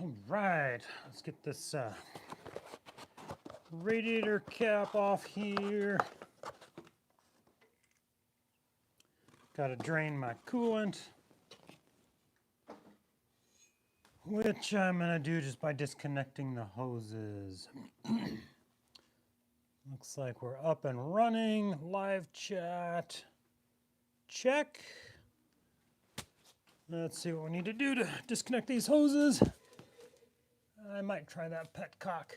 All right, let's get this radiator cap off here. Got to drain my coolant, which I'm going to do just by disconnecting the hoses. Looks like we're up and running. Live chat. Check. Let's see what we need to do to disconnect these hoses. I might try that petcock.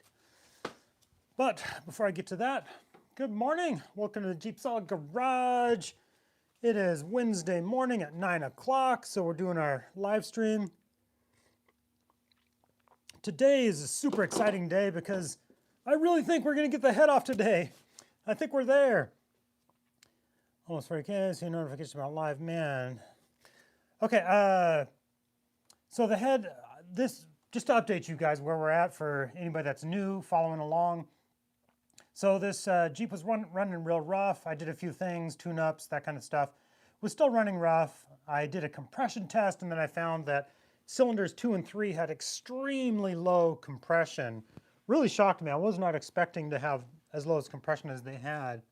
But before I get to that, good morning. Welcome to the JeepSolid Garage. It is Wednesday morning at 9 o'clock, so we're doing our live stream. Today is a super exciting day because I really think we're going to get the head off today. I think we're there. Almost 40K, see notification about live, man. Okay, so the head, just to update you guys where we're at for anybody that's new, following along. So this Jeep was running real rough. I did a few things, tune-ups, that kind of stuff. Was still running rough. I did a compression test, and then I found that cylinders 2 and 3 had extremely low compression. Really shocked me. I was not expecting to have as low as compression as they had.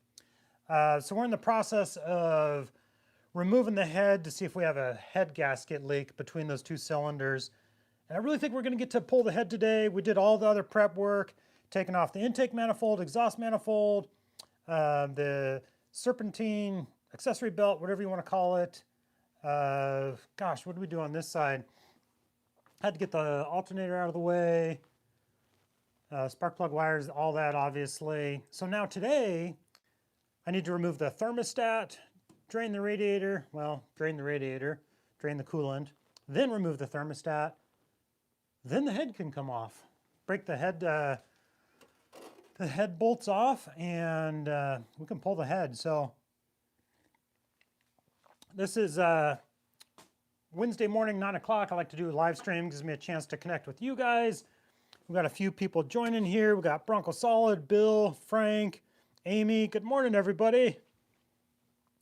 So we're in the process of removing the head to see if we have a head gasket leak between those two cylinders. And I really think we're going to get to pull the head today. We did all the other prep work, taking off the intake manifold, exhaust manifold, the serpentine, accessory belt, whatever you want to call it. Gosh, what did we do on this side? Had to get the alternator out of the way, spark plug wires, all that obviously. So now today, I need to remove the thermostat, drain the radiator, drain the radiator, drain the coolant, then remove the thermostat. Then the head can come off. Break the head bolts off, and we can pull the head. So this is Wednesday morning, 9 o'clock. I like to do a live stream. Gives me a chance to connect with you guys. We've got a few people joining here. We got JeepSolid, Bill, Frank, Amy. Good morning, everybody.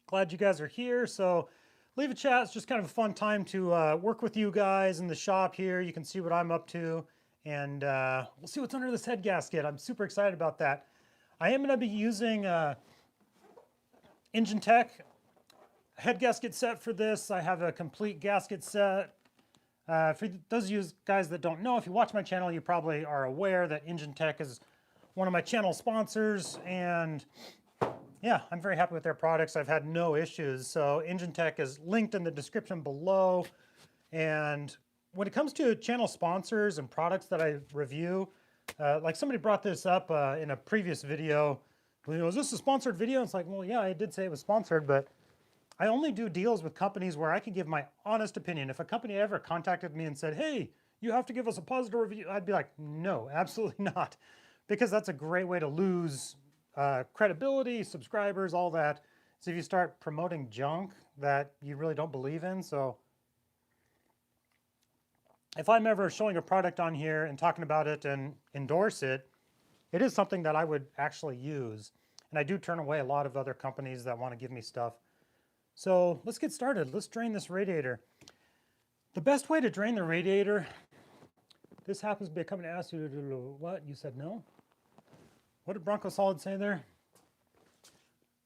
Glad you guys are here. So leave a chat. It's just kind of a fun time to work with you guys in the shop here. You can see what I'm up to, and we'll see what's under this head gasket. I'm super excited about that. I am going to be using Engine Tech head gasket set for this. I have a complete gasket set. For those of you guys that don't know, if you watch my channel, you probably are aware that Engine Tech is one of my channel sponsors, and yeah, I'm very happy with their products. I've had no issues. So Engine Tech is linked in the description below. And when it comes to channel sponsors and products that I review, like somebody brought this up in a previous video. Is this a sponsored video? It's like, well, yeah, I did say it was sponsored, but I only do deals with companies where I can give my honest opinion. If a company ever contacted me and said, hey, you have to give us a positive review, I'd be like, no, absolutely not. Because that's a great way to lose credibility, subscribers, all that. So if you start promoting junk that you really don't believe in. So if I'm ever showing a product on here and talking about it and endorse it, it is something that I would actually use. And I do turn away a lot of other companies that want to give me stuff. So let's get started. Let's drain this radiator. The best way to drain the radiator, this happens to be a company asked you to do what? You said no? What did JeepSolid say there?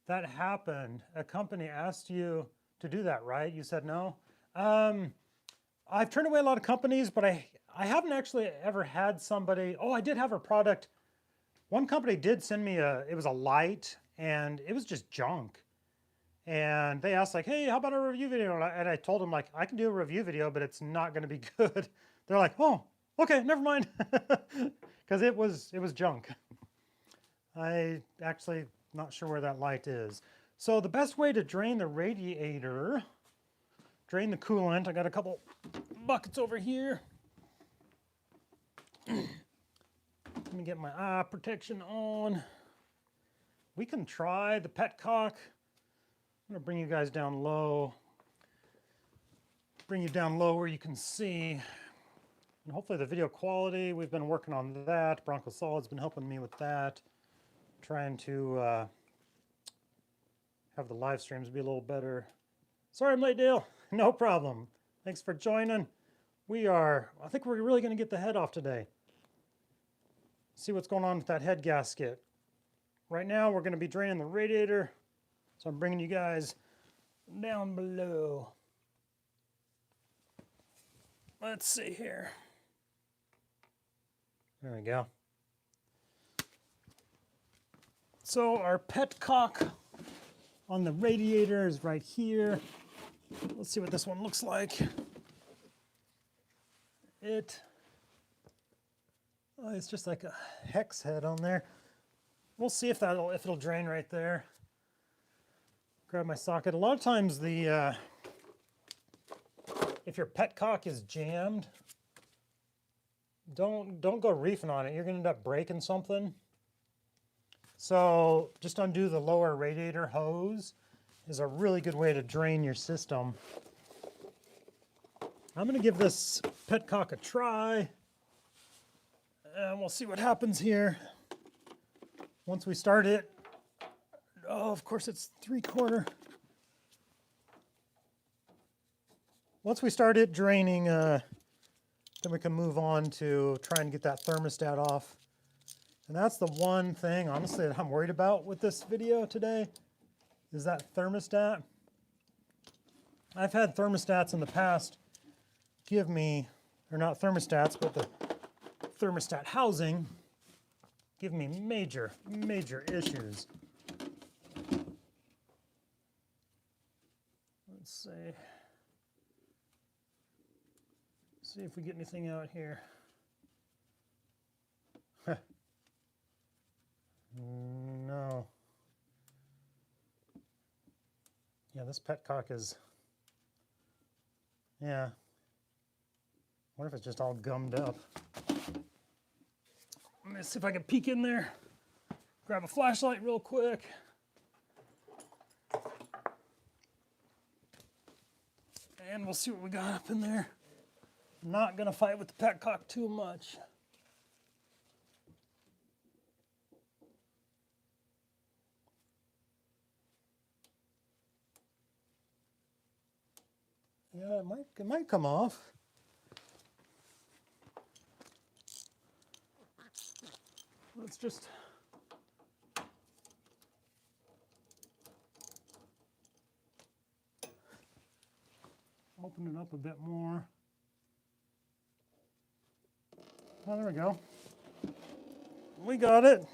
That happened. A company asked you to do that, right? You said no? I've turned away a lot of companies, but I haven't actually ever had somebody, I did have a product. One company did send me it was a light, and it was just junk. And they asked like, hey, how about a review video? And I told them like, I can do a review video, but it's not gonna be good. They're like, oh, okay, never mind. Because it was junk. I actually not sure where that light is. So the best way to drain the radiator, drain the coolant, I got a couple buckets over here. Let me get my eye protection on. We can try the petcock. I'm gonna bring you guys down low. Bring you down low where you can see. And hopefully the video quality, we've been working on that. JeepSolid's been helping me with that. Trying to have the live streams be a little better. Sorry I'm late, Dale. No problem. Thanks for joining. I think we're really going to get the head off today. See what's going on with that head gasket. Right now, we're going to be draining the radiator. So I'm bringing you guys down below. Let's see here. There we go. So our petcock on the radiator is right here. Let's see what this one looks like. It's just like a hex head on there. We'll see if it'll drain right there. Grab my socket. A lot of times if your petcock is jammed, don't go reefing on it. You're gonna end up breaking something. So just undo the lower radiator hose is a really good way to drain your system. I'm gonna give this petcock a try, and we'll see what happens here. Once we start it, oh, of course it's 3/4. Once we start it draining, then we can move on to try and get that thermostat off. And that's the one thing, honestly, that I'm worried about with this video today, is that thermostat. I've had thermostats in the past give me, or not thermostats, but the thermostat housing give me major issues. Let's see if we get anything out here. No. Yeah, this petcock is, yeah. What if it's just all gummed up? Let me see if I can peek in there. Grab a flashlight real quick. And we'll see what we got up in there. I'm not gonna fight with the petcock too much. Yeah, it might come off. Let's just open it up a bit more. Oh, there we go. We got it.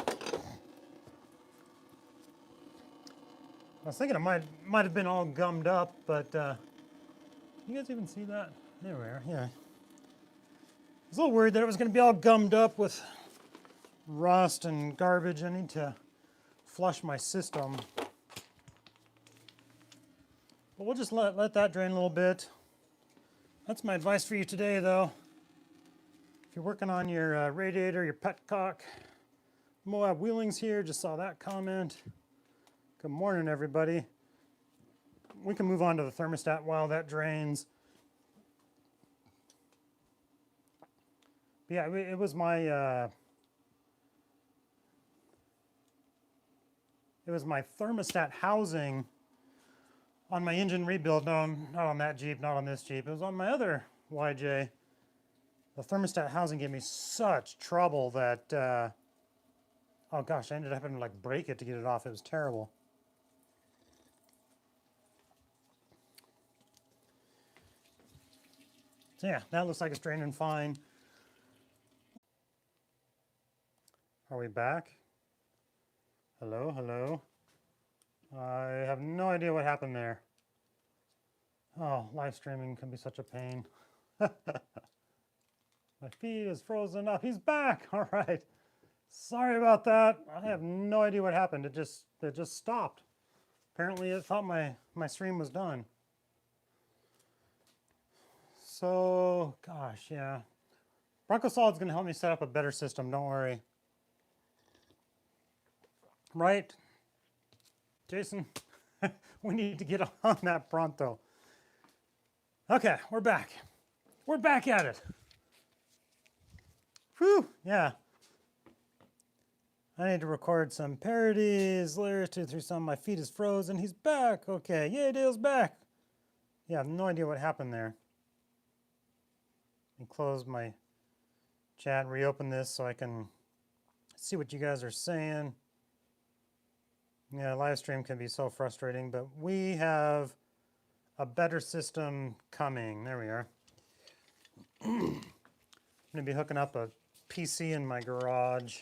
I was thinking it might have been all gummed up, but you guys even see that? There we are, yeah. I was a little worried that it was going to be all gummed up with rust and garbage. I need to flush my system. But we'll just let that drain a little bit. That's my advice for you today, though. If you're working on your radiator, your petcock. Moab Wheeling's here, just saw that comment. Good morning, everybody. We can move on to the thermostat while that drains. But yeah, it was my thermostat housing on my engine rebuild. No, not on that Jeep, not on this Jeep. It was on my other YJ. The thermostat housing gave me such trouble that, oh gosh, I ended up having to like break it to get it off. It was terrible. So yeah, that looks like it's draining fine. Are we back? Hello, hello. I have no idea what happened there. Oh, live streaming can be such a pain. My feed is frozen up. He's back. All right. Sorry about that. I have no idea what happened. It just stopped. Apparently it thought my stream was done. So, gosh, yeah. JeepSolid's going to help me set up a better system. Don't worry. Right? Jason, we need to get on that pronto. Okay, we're back. We're back at it. Whew, yeah. I need to record some parodies, lyrics through some. My feed is frozen. He's back. Okay, yay, Dale's back. Yeah, I have no idea what happened there. me close my chat and reopen this so I can see what you guys are saying. Yeah, live stream can be so frustrating, but we have a better system coming. There we are. I'm going to be hooking up a PC in my garage,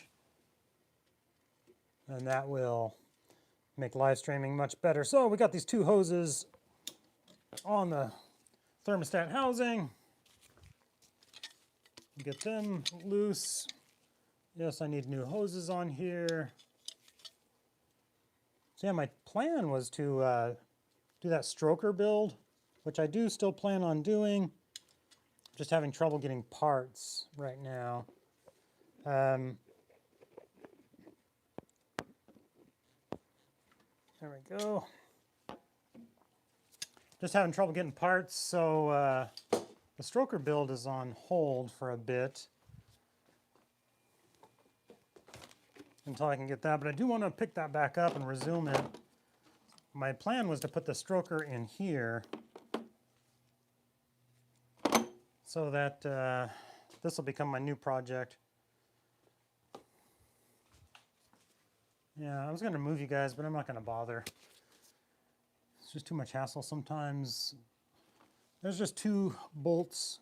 and that will make live streaming much better. So we got these two hoses on the thermostat housing. Get them loose. Yes, I need new hoses on here. So yeah, my plan was to do that stroker build, which I do still plan on doing. Just having trouble getting parts right now. There we go. Just having trouble getting parts, so the stroker build is on hold for a bit until I can get that, but I do want to pick that back up and resume it. My plan was to put the stroker in here so that this will become my new project. Yeah, I was going to move you guys, but I'm not going to bother. It's just too much hassle sometimes. There's just 2 bolts.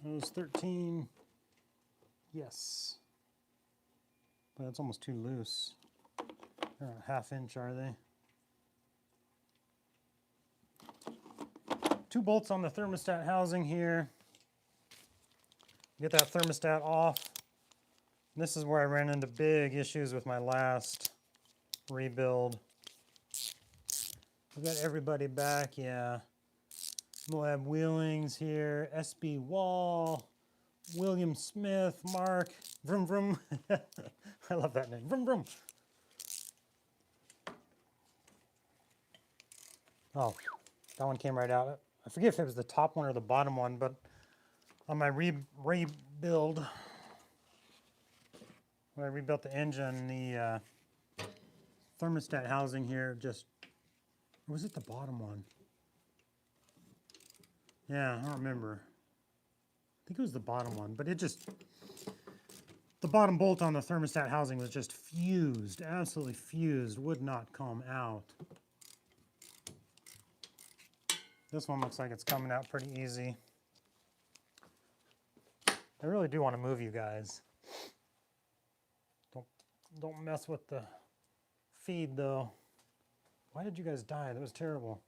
Those 13. Yes. But it's almost too loose. They're a 1/2 inch, are they? 2 bolts on the thermostat housing here. Get that thermostat off. And this is where I ran into big issues with my last rebuild. We've got everybody back, yeah. Moab Wheelings here, SB Wall, William Smith, Mark, Vroom Vroom. I love that name, Vroom Vroom. Oh, that one came right out. I forget if it was the top one or the bottom one, but on my rebuild, when I rebuilt the engine, the thermostat housing here just, or was it the bottom one? Yeah, I don't remember. I think it was the bottom one, but it just, the bottom bolt on the thermostat housing was just fused, absolutely fused, would not come out. This one looks like it's coming out pretty easy. I really do want to move you guys. Don't mess with the feed though. Why did you guys die? That was terrible.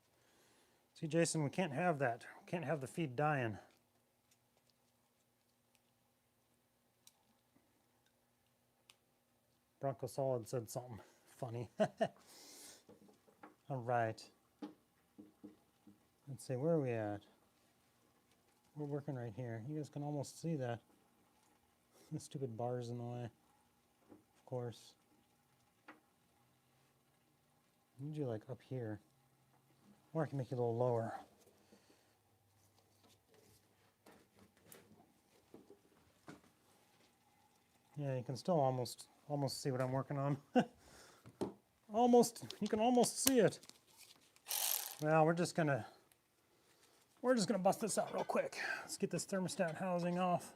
See, Jason, we can't have that. We can't have the feed dying. Bronco Solid said something funny. All right. Let's see, where are we at? We're working right here. You guys can almost see that. The stupid bar's in the way, of course. I need you like up here. Or I can make you a little lower. Yeah, you can still almost see what I'm working on. You can almost see it. Well, we're just gonna bust this out real quick. Let's get this thermostat housing off.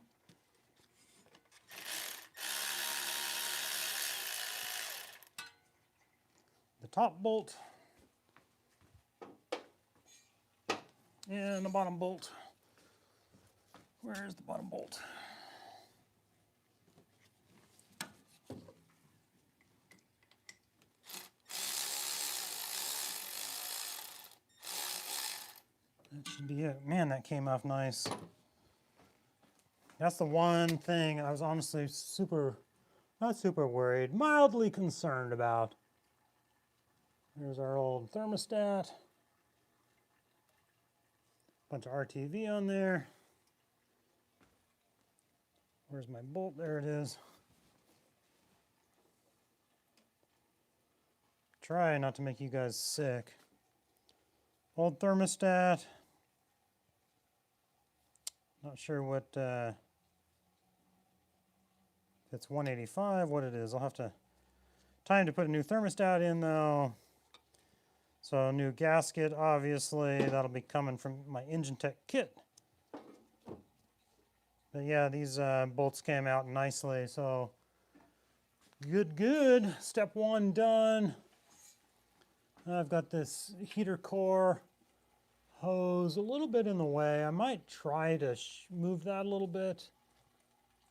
The top bolt and the bottom bolt. Where's the bottom bolt? That should be it. Man, that came off nice. That's the one thing I was honestly not super worried, mildly concerned about. There's our old thermostat. Bunch of RTV on there. Where's my bolt? There it is. Try not to make you guys sick. Old thermostat. Not sure what, it's 185, what it is. I'll have to, time to put a new thermostat in though. So a new gasket, obviously, that'll be coming from my Engine Tech kit. But yeah, these bolts came out nicely, so good. Step one done. I've got this heater core hose a little bit in the way. I might try to move that a little bit.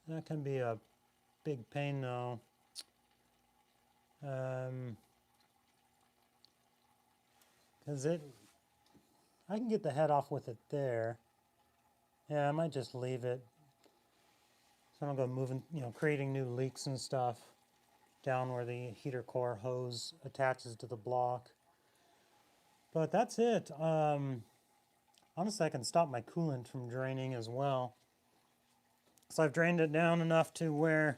That can be a big pain though. Because I can get the head off with it there. Yeah, I might just leave it. So I don't go moving, creating new leaks and stuff down where the heater core hose attaches to the block. But that's it. Honestly, I can stop my coolant from draining as well. So I've drained it down enough to where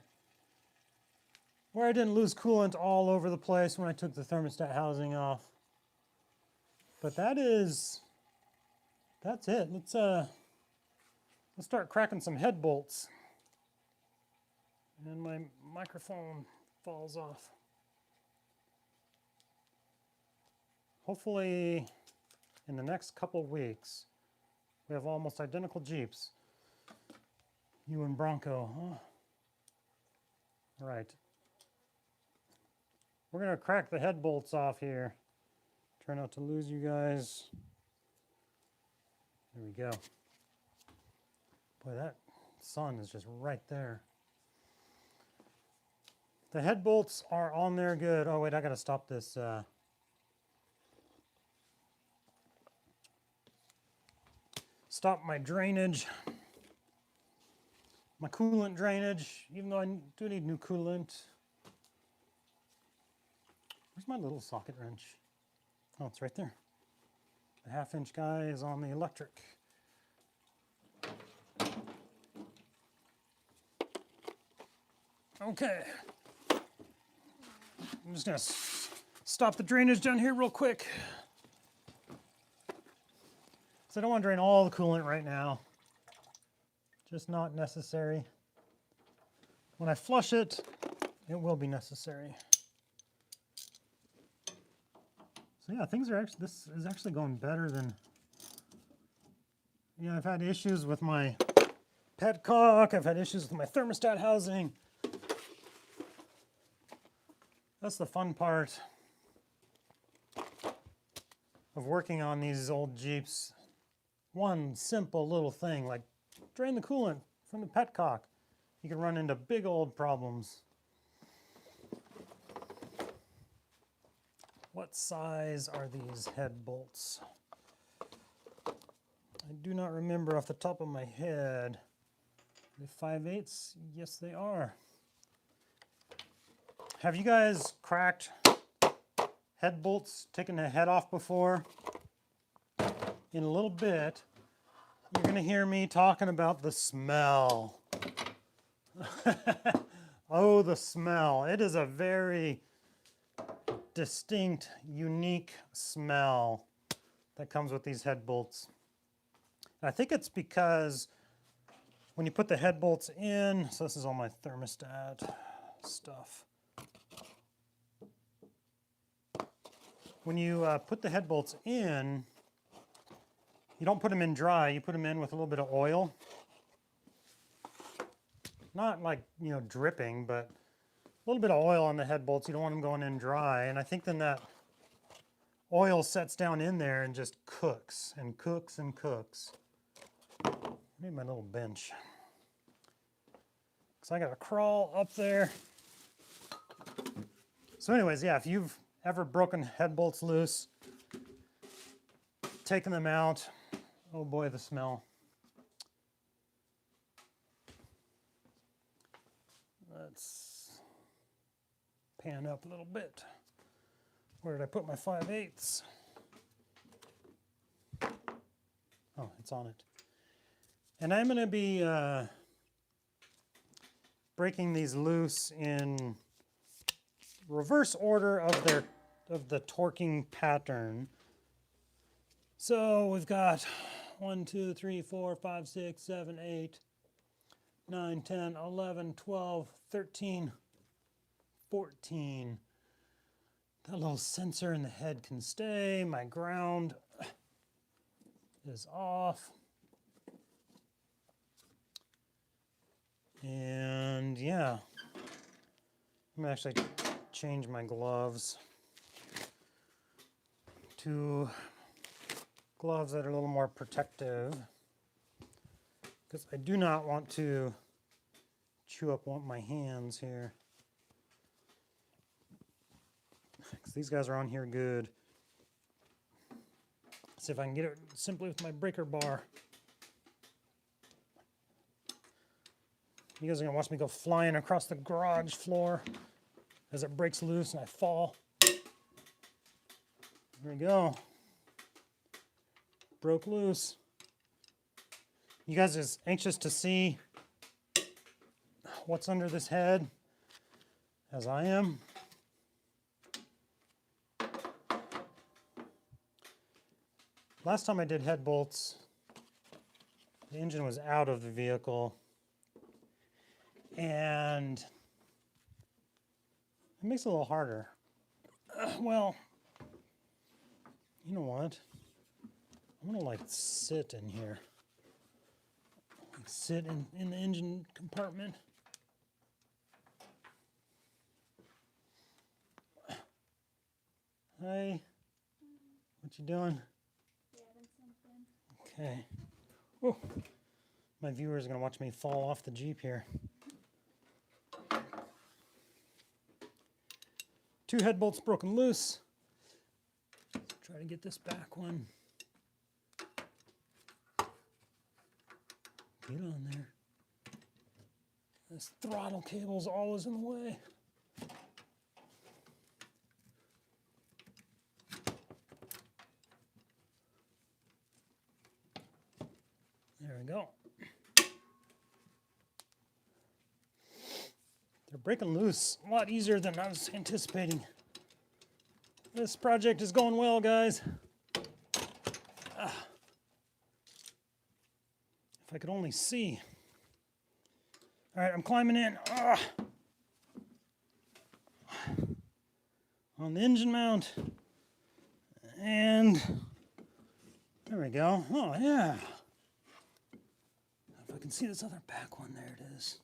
I didn't lose coolant all over the place when I took the thermostat housing off. But that's it. Let's start cracking some head bolts. And my microphone falls off. Hopefully in the next couple weeks we have almost identical Jeeps. You and Bronco, huh? All right. We're gonna crack the head bolts off here. Try not to lose you guys. There we go. Boy, that sun is just right there. The head bolts are on there good. Oh wait, I gotta stop this. Stop my drainage. My coolant drainage, even though I do need new coolant. Where's my little socket wrench? Oh, it's right there. The 1/2-inch guy is on the electric. Okay. I'm just gonna stop the drainage down here real quick. So I don't want to drain all the coolant right now. Just not necessary. When I flush it, it will be necessary. So yeah, this is actually going better than, I've had issues with my petcock, I've had issues with my thermostat housing. That's the fun part of working on these old Jeeps. One simple little thing like drain the coolant from the petcock. You can run into big old problems. What size are these head bolts? I do not remember off the top of my head. Are they 5/8? Yes, they are. Have you guys cracked head bolts, taken the head off before? In a little bit, you're going to hear me talking about the smell. Oh, the smell. It is a very distinct, unique smell that comes with these head bolts. And I think it's because when you put the head bolts in, so this is all my thermostat stuff. When you put the head bolts in, you don't put them in dry, you put them in with a little bit of oil. Not like, dripping, but a little bit of oil on the head bolts. You don't want them going in dry. And I think then that oil sets down in there and just cooks and cooks and cooks. I need my little bench. So I gotta crawl up there. So anyways, yeah, if you've ever broken head bolts loose, taken them out, oh boy, the smell. Let's pan up a little bit. Where did I put my 5/8? Oh, it's on it. And I'm going to be breaking these loose in reverse order of the torquing pattern. So we've got 1, 2, 3, 4, 5, 6, 7, 8, 9, 10, 11, 12, 13, 14. That little sensor in the head can stay. My ground is off. And yeah, I'm gonna actually change my gloves to gloves that are a little more protective, because I do not want to chew up my hands here. Because these guys are on here good. See if I can get it simply with my breaker bar. You guys are gonna watch me go flying across the garage floor as it breaks loose and I fall. There we go. Broke loose. You guys as anxious to see what's under this head as I am. Last time I did head bolts, the engine was out of the vehicle, and it makes it a little harder. Well, you know what? I'm gonna like sit in here. Like sit in the engine compartment. Hey, what you doing? Okay. Oh, my viewers are gonna watch me fall off the Jeep here. 2 head bolts broken loose. Try to get this back one. Get on there. This throttle cable's always in the way. There we go. They're breaking loose a lot easier than I was anticipating. This project is going well, guys. If I could only see. All right, I'm climbing in. On the engine mount. And there we go. Oh, yeah. If I can see this other back one, there it is.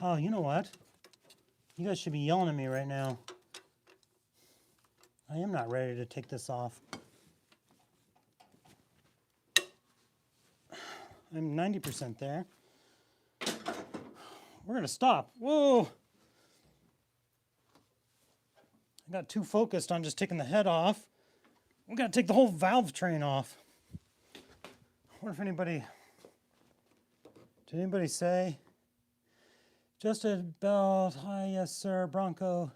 Oh, you know what? You guys should be yelling at me right now. I am not ready to take this off. I'm 90% there. We're gonna stop. Whoa! I got too focused on just taking the head off. We gotta take the whole valve train off. I wonder if anybody, did anybody say? Just a belt, hi, yes sir, Bronco.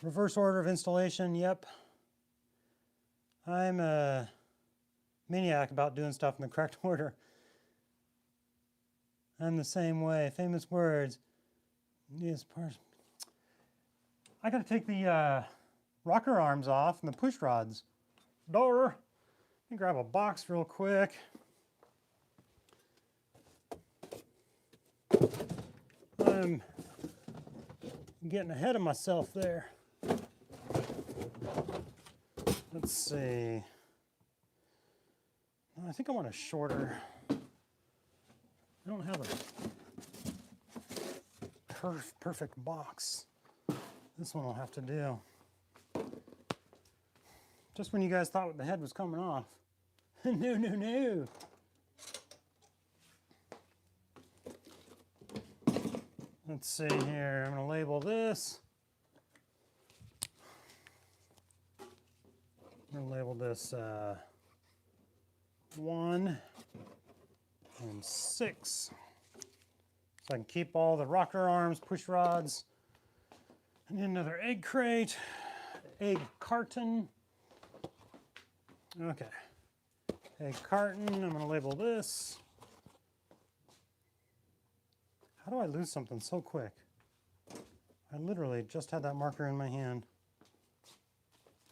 Reverse order of installation, yep. I'm a maniac about doing stuff in the correct order. I'm the same way, famous words. Yes, I gotta take the rocker arms off and the push rods. Let me grab a box real quick. I'm getting ahead of myself there. Let's see. I think I want a shorter. I don't have a perfect box. This one will have to do. Just when you guys thought the head was coming off. No. Let's see here. I'm going to label this. I'm going to label this 1 and 6. So I can keep all the rocker arms, push rods. And another egg crate, egg carton. Okay. Egg carton. I'm going to label this. How do I lose something so quick? I literally just had that marker in my hand.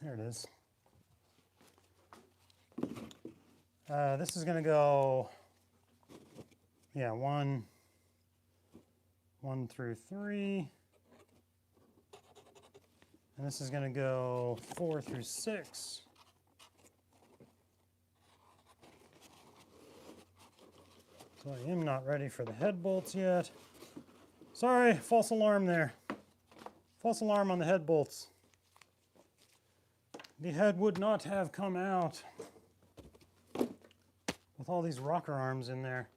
There it is. This is going to go, yeah, 1 through 3. And this is going to go 4 through 6. So I am not ready for the head bolts yet. Sorry, false alarm there. False alarm on the head bolts. The head would not have come out with all these rocker arms in there.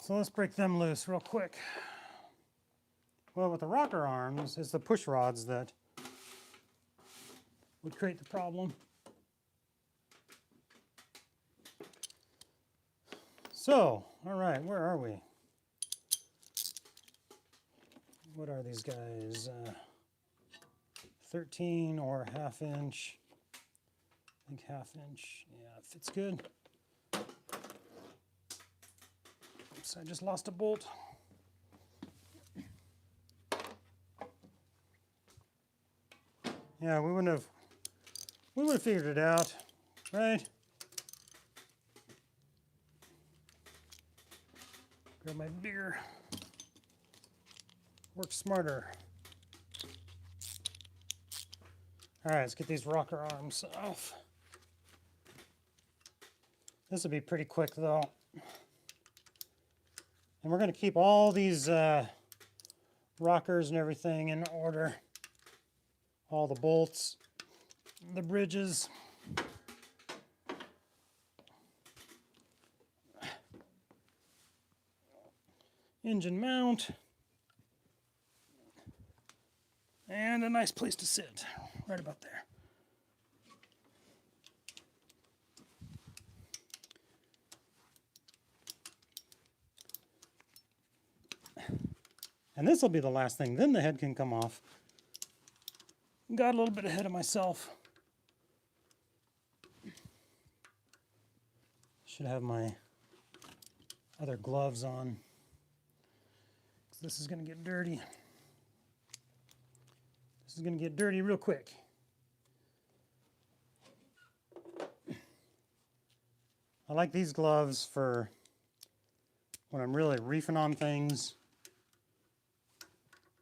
So let's break them loose real quick. Well, with the rocker arms, it's the push rods that would create the problem. So, all right, where are we? What are these guys? 13 or ½ inch. I think ½ inch. Yeah, it fits good. Oops, I just lost a bolt. Yeah, we would have figured it out, right? Grab my bigger, work smarter. All right, let's get these rocker arms off. This will be pretty quick though. And we're going to keep all these rockers and everything in order. All the bolts, the bridges. Engine mount. And a nice place to sit, right about there. And this will be the last thing, then the head can come off. Got a little bit ahead of myself. Should have my other gloves on. This is going to get dirty. This is going to get dirty real quick. I like these gloves for when I'm really reefing on things,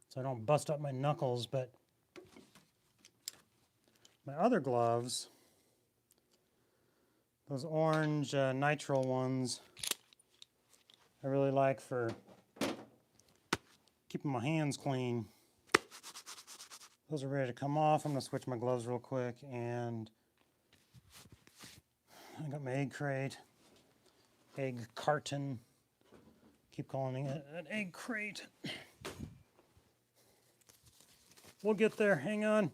so I don't bust up my knuckles, but my other gloves, those orange nitrile ones, I really like for keeping my hands clean. Those are ready to come off. I'm going to switch my gloves real quick, and I got my egg crate, egg carton. Keep calling it an egg crate. We'll get there, hang on.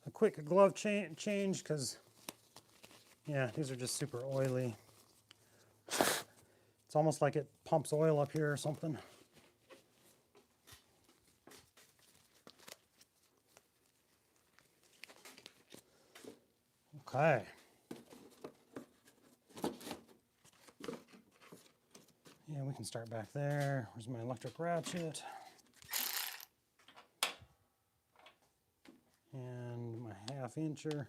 A quick glove change, because, yeah, these are just super oily. It's almost like it pumps oil up here or something. Okay. Yeah, we can start back there. Where's my electric ratchet? And my ½ incher.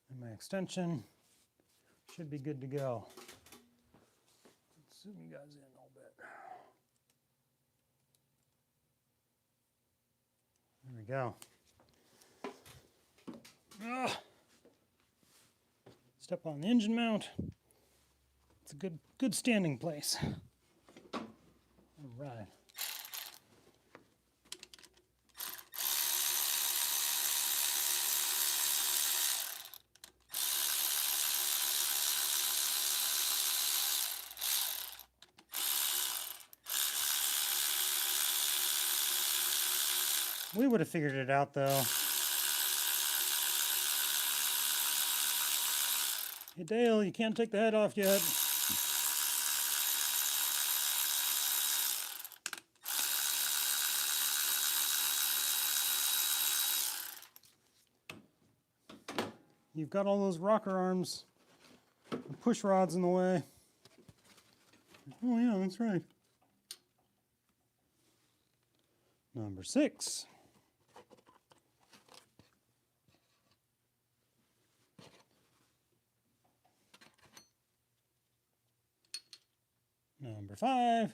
And my extension. Should be good to go. Let's zoom you guys in a little bit. There we go. Ugh. Step on the engine mount. It's a good standing place. All right. We would have figured it out though. Hey Dale, you can't take the head off yet. You've got all those rocker arms and push rods in the way. Oh yeah, that's right. Number 6. Number 5.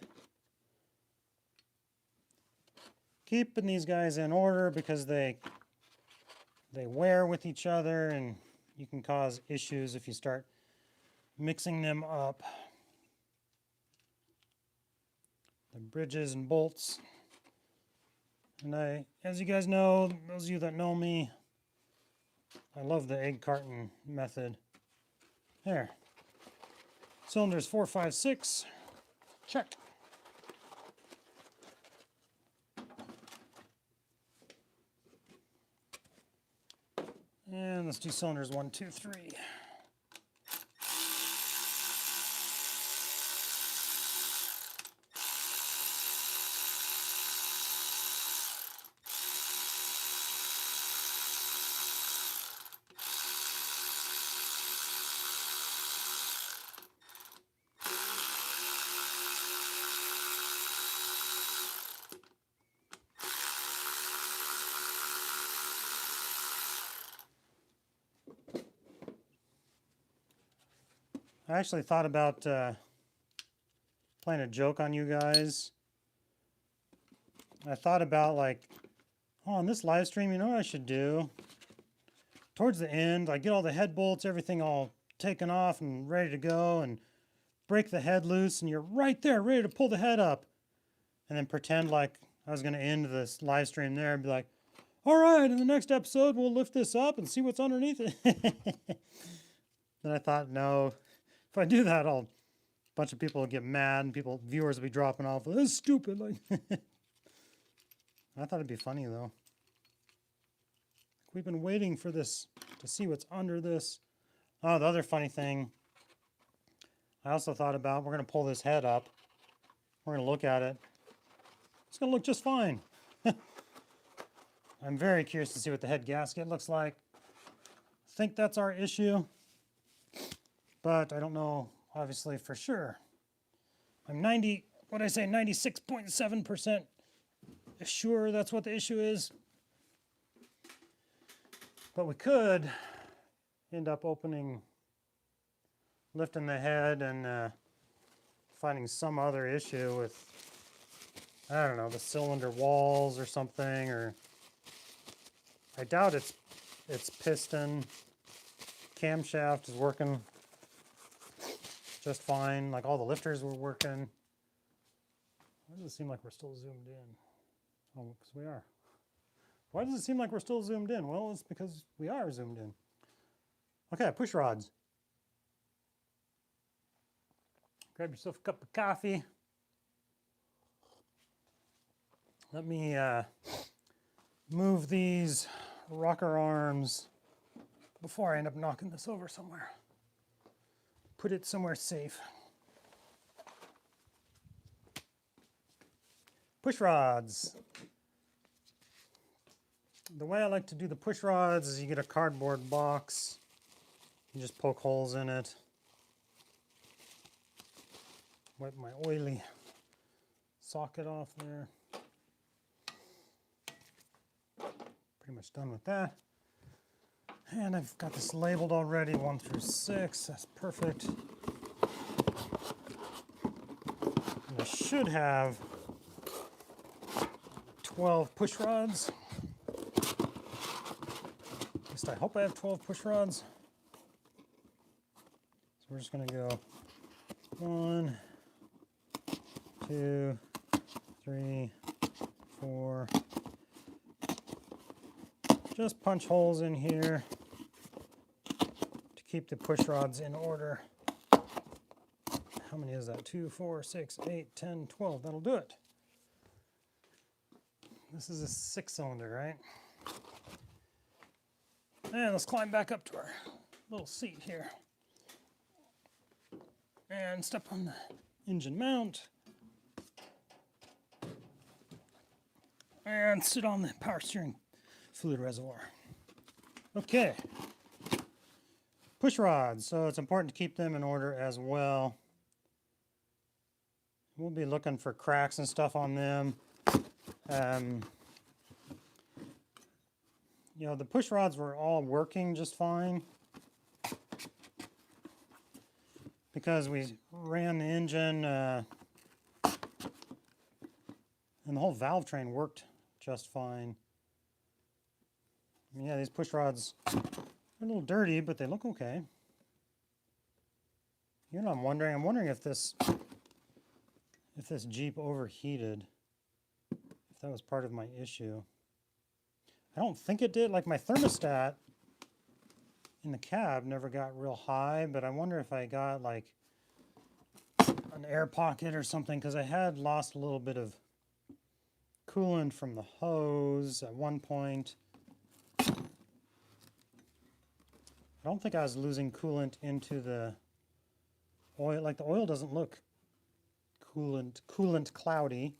Keeping these guys in order because they wear with each other and you can cause issues if you start mixing them up. The bridges and bolts. And as you guys know, those of you that know me, I love the egg carton method. There. Cylinders 4, 5, 6. Check. And let's do cylinders 1, 2, 3. I actually thought about playing a joke on you guys. I thought about like, oh, on this live stream, you know what I should do? Towards the end, I get all the head bolts, everything all taken off and ready to go, and break the head loose, and you're right there, ready to pull the head up. And then pretend like I was going to end this live stream there and be like, all right, in the next episode, we'll lift this up and see what's underneath it. Then I thought, no. If I do that, a bunch of people will get mad and viewers will be dropping off. This is stupid. Like, I thought it'd be funny though. We've been waiting for this to see what's under this. Oh, the other funny thing I also thought about, we're going to pull this head up. We're going to look at it. It's going to look just fine. I'm very curious to see what the head gasket looks like. I think that's our issue. But I don't know, obviously, for sure. I'm 96.7% sure that's what the issue is. But we could end up lifting the head and finding some other issue with, I don't know, the cylinder walls or something, or I doubt its piston camshaft is working just fine. Like all the lifters were working. Why does it seem like we're still zoomed in? Oh, because we are. Why does it seem like we're still zoomed in? Well, it's because we are zoomed in. Okay, push rods. Grab yourself a cup of coffee. Let me move these rocker arms before I end up knocking this over somewhere. Put it somewhere safe. Push rods. The way I like to do the push rods is you get a cardboard box. You just poke holes in it. Wipe my oily socket off there. Pretty much done with that. And I've got this labeled already, 1 through 6. That's perfect. And I should have 12 push rods. At least I hope I have 12 push rods. So we're just going to go 1, 2, 3, 4. Just punch holes in here to keep the push rods in order. How many is that? 2, 4, 6, 8, 10, 12. That'll do it. This is a 6-cylinder, right? And let's climb back up to our little seat here. And step on the engine mount. And sit on the power steering fluid reservoir. Okay. Push rods. So it's important to keep them in order as well. We'll be looking for cracks and stuff on them. You know, the push rods were all working just fine because we ran the engine and the whole valve train worked just fine. Yeah, these push rods They're a little dirty, but they look okay. You know, I'm wondering if this Jeep overheated, if that was part of my issue. I don't think it did. Like my thermostat in the cab never got real high, but I wonder if I got like an air pocket or something, because I had lost a little bit of coolant from the hose at one point. I don't think I was losing coolant into the oil. Like the oil doesn't look coolant cloudy.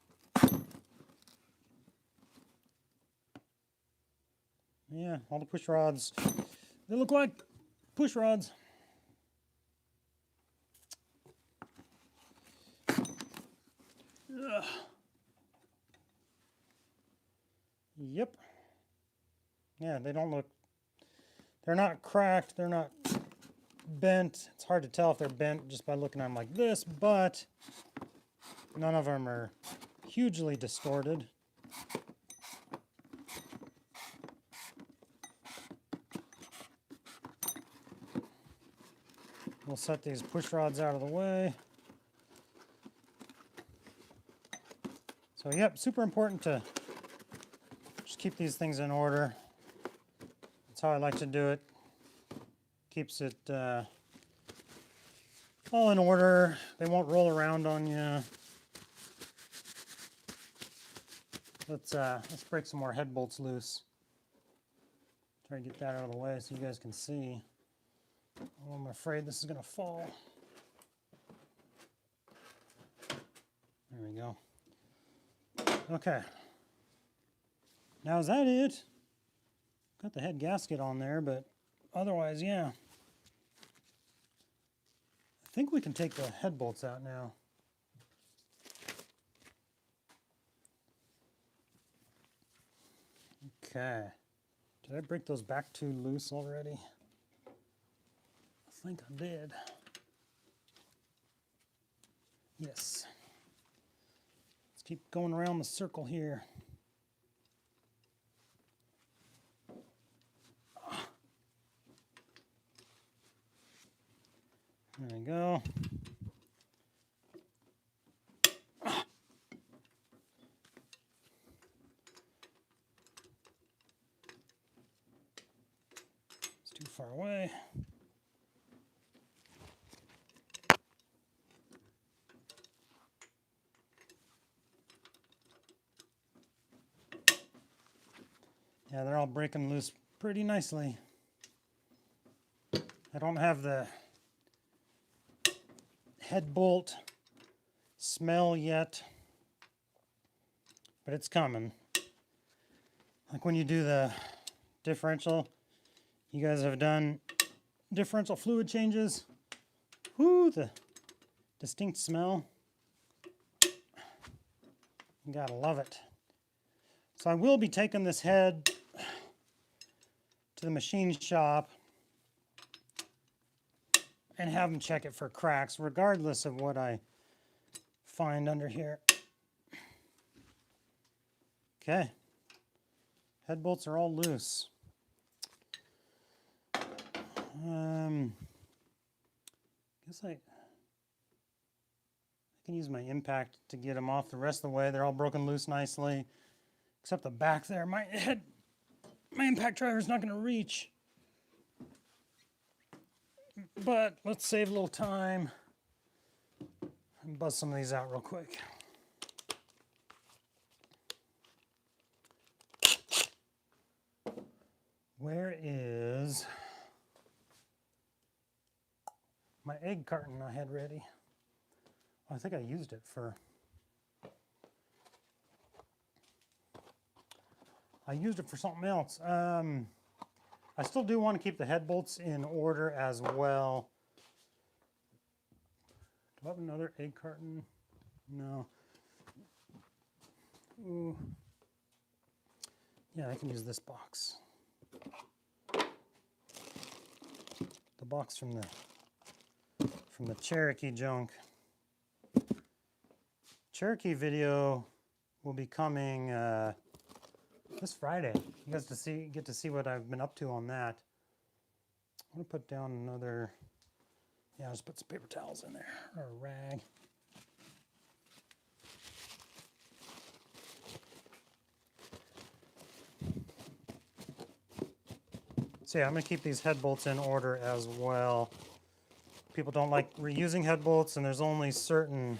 Yeah, all the push rods, they look like push rods. Ugh. Yep. Yeah, they don't look, they're not cracked, they're not bent. It's hard to tell if they're bent just by looking at them like this, but none of them are hugely distorted. We'll set these push rods out of the way. So yep, super important to just keep these things in order. That's how I like to do it. Keeps it all in order. They won't roll around on you. Let's break some more head bolts loose. Try to get that out of the way so you guys can see. Oh, I'm afraid this is going to fall. There we go. Okay. Now is that it? Got the head gasket on there, but otherwise, yeah. I think we can take the head bolts out now. Okay. Did I break those back two loose already? I think I did. Yes. Let's keep going around the circle here. There we go. It's too far away. Yeah, they're all breaking loose pretty nicely. I don't have the head bolt smell yet, but it's coming. Like when you do the differential, you guys have done differential fluid changes. Whoo, the distinct smell. You gotta love it. So I will be taking this head to the machine shop and have them check it for cracks, regardless of what I find under here. Okay. Head bolts are all loose. Guess I can use my impact to get them off the rest of the way. They're all broken loose nicely, except the back there. My impact driver is not going to reach. But let's save a little time and buzz some of these out real quick. Where is my egg carton I had ready? Oh, I think I used it for... something else. I still do want to keep the head bolts in order as well. Do I have another egg carton? No. Ooh. Yeah, I can use this box. The box from the Cherokee junk. Cherokee video will be coming this Friday. You guys get to see what I've been up to on that. I'm gonna put down another, yeah, just put some paper towels in there, or a rag. So yeah, I'm gonna keep these head bolts in order as well. People don't like reusing head bolts, and there's only certain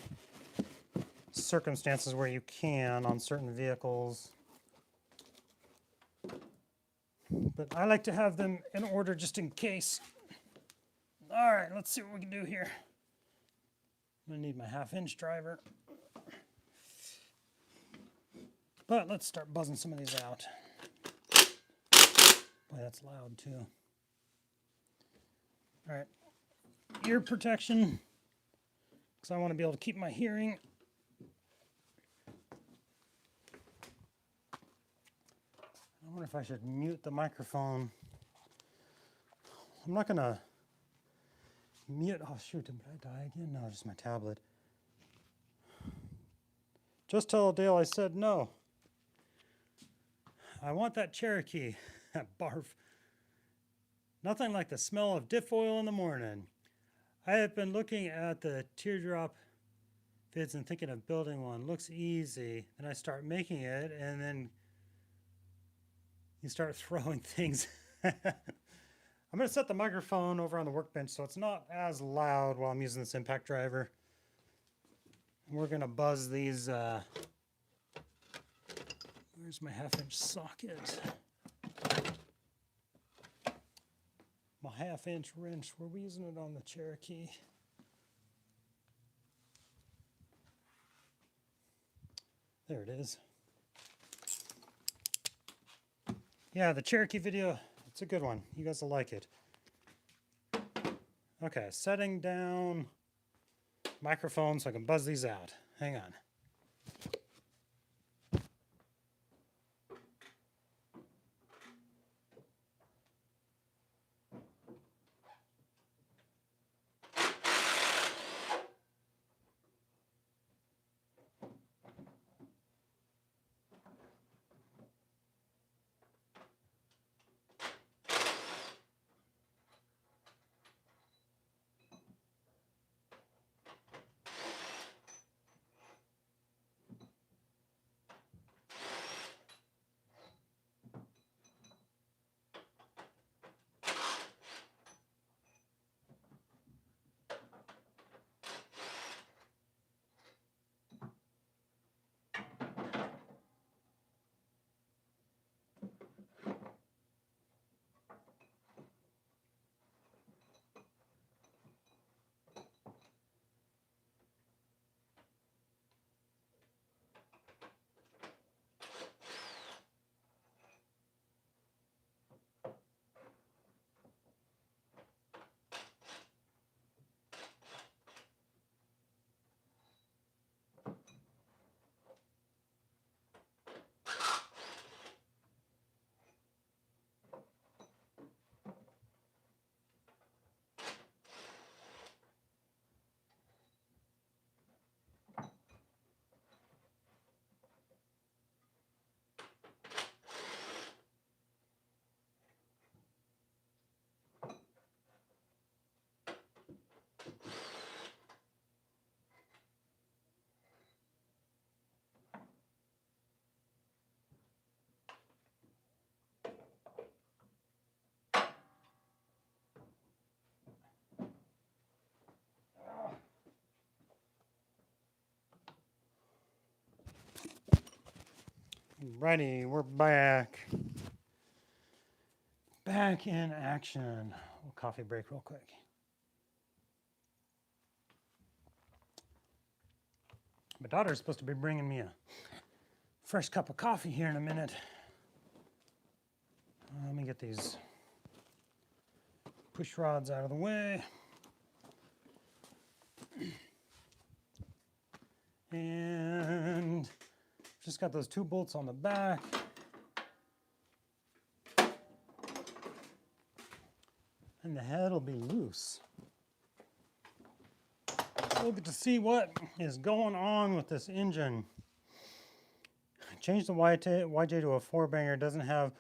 circumstances where you can on certain vehicles. But I like to have them in order just in case. All right, let's see what we can do here. I'm gonna need my 1/2-inch driver. But let's start buzzing some of these out. Boy, that's loud too. All right, ear protection, because I want to be able to keep my hearing. I wonder if I should mute the microphone. I'm not gonna mute. Oh shoot, did I die again? No, just my tablet. Just tell Dale I said no. I want that Cherokee. Barf. Nothing like the smell of diff oil in the morning. I have been looking at the teardrop vids and thinking of building one. Looks easy. Then I start making it, and then you start throwing things. I'm going to set the microphone over on the workbench so it's not as loud while I'm using this impact driver. We're going to buzz these. Where's my 1/2-inch socket? My 1/2-inch wrench. Were we using it on the Cherokee? There it is. Yeah, the Cherokee video, it's a good one. You guys will like it. Okay, setting down microphone so I can buzz these out. Hang on. Righty, we're back. Back in action. We'll coffee break real quick. My daughter's supposed to be bringing me a fresh cup of coffee here in a minute. Let me get these push rods out of the way. And just got those 2 bolts on the back. And the head will be loose. We'll get to see what is going on with this engine. Changed the YJ to a 4-banger. Doesn't have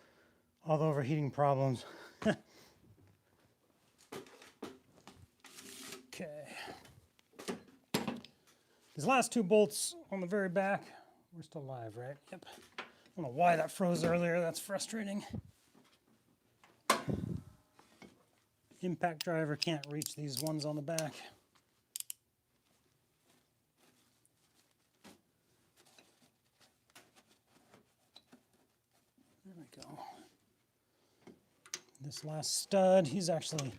all the overheating problems. These last two bolts on the very back, we're still live, right? Yep. I don't know why that froze earlier. That's frustrating. Impact driver can't reach these ones on the back. There we go. This last stud, he's actually